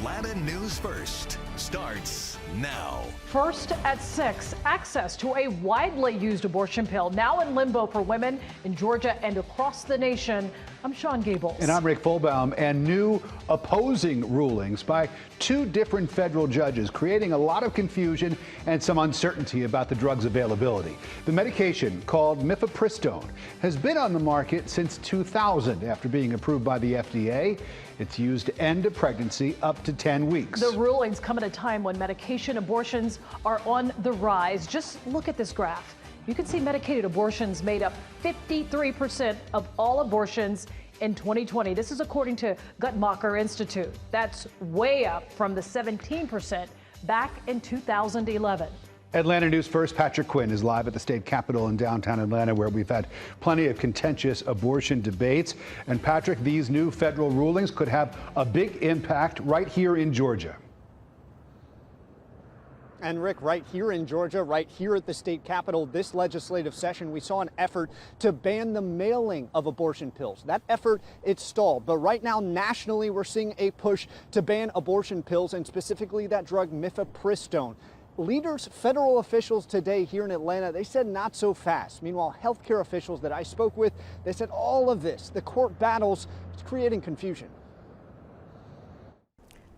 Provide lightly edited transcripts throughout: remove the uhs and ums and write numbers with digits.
Atlanta News First starts now. First at 6, access to a widely used abortion pill now in limbo for women in Georgia and across the nation. I'm Sean Gables. And I'm Rick Fulbaum. And new opposing rulings by two different federal judges, creating a lot of confusion and some uncertainty about the drug's availability. The medication, called mifepristone, has been on the market since 2000 after being approved by the FDA. It's used to end a pregnancy up to 10 weeks. The rulings come at a time when medication abortions are on the rise. Just look at this graph. You can see medicated abortions made up 53% of all abortions in 2020. This is according to Guttmacher Institute. That's way up from the 17% back in 2011. Atlanta News First, Patrick Quinn is live at the state capitol in downtown Atlanta, where we've had plenty of contentious abortion debates. And Patrick, these new federal rulings could have a big impact right here in Georgia. And Rick, right here in Georgia, right here at the state capitol, this legislative session, we saw an effort to ban the mailing of abortion pills. That effort, it stalled. But right now, nationally, we're seeing a push to ban abortion pills, and specifically that drug mifepristone. Leaders, federal officials today here in Atlanta, they said not so fast. Meanwhile, healthcare officials that I spoke with, they said all of this, the court battles, is creating confusion.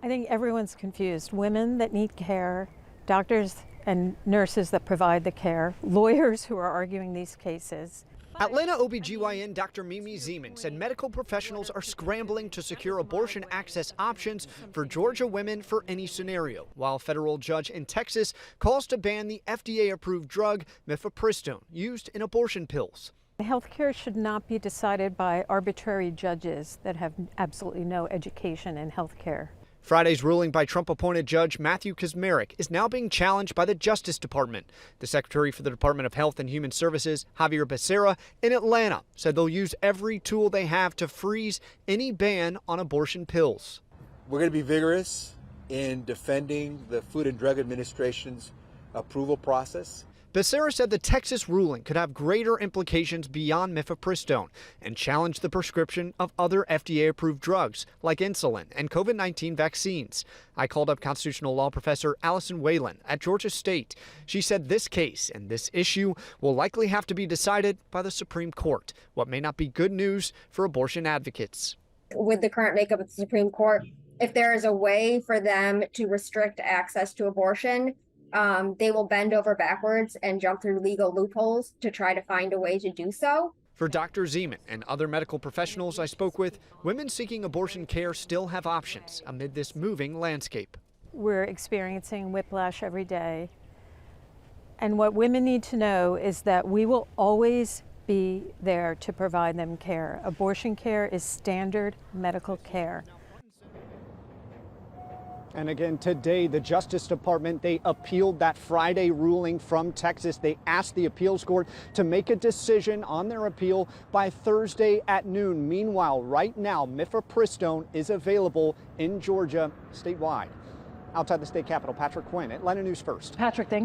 I think everyone's confused. Women that need care, doctors and nurses that provide the care, lawyers who are arguing these cases. Atlanta OBGYN Dr. Mimi Zeman said medical professionals are scrambling to secure abortion access options for Georgia women for any scenario, while a federal judge in Texas calls to ban the FDA-approved drug mifepristone used in abortion pills. Healthcare should not be decided by arbitrary judges that have absolutely no education in healthcare. Friday's ruling by Trump-appointed Judge Matthew Kacsmaryk is now being challenged by the Justice Department. The Secretary for the Department of Health and Human Services, Xavier Becerra, in Atlanta, said they'll use every tool they have to freeze any ban on abortion pills. We're going to be vigorous in defending the Food and Drug Administration's approval process. Becerra said the Texas ruling could have greater implications beyond mifepristone and challenge the prescription of other FDA-approved drugs like insulin and COVID-19 vaccines. I called up constitutional law professor Allison Whalen at Georgia State. She said this case and this issue will likely have to be decided by the Supreme Court, what may not be good news for abortion advocates. With the current makeup of the Supreme Court, if there is a way for them to restrict access to abortion, they will bend over backwards and jump through legal loopholes to try to find a way to do so. For Dr. Zeman and other medical professionals I spoke with, women seeking abortion care still have options amid this moving landscape. We're experiencing whiplash every day. And what women need to know is that we will always be there to provide them care. Abortion care is standard medical care. And again, today, the Justice Department, they appealed that Friday ruling from Texas. They asked the appeals court to make a decision on their appeal by Thursday at noon. Meanwhile, right now, mifepristone is available in Georgia statewide. Outside the state capitol, Patrick Quinn, Atlanta News First. Patrick, thank you.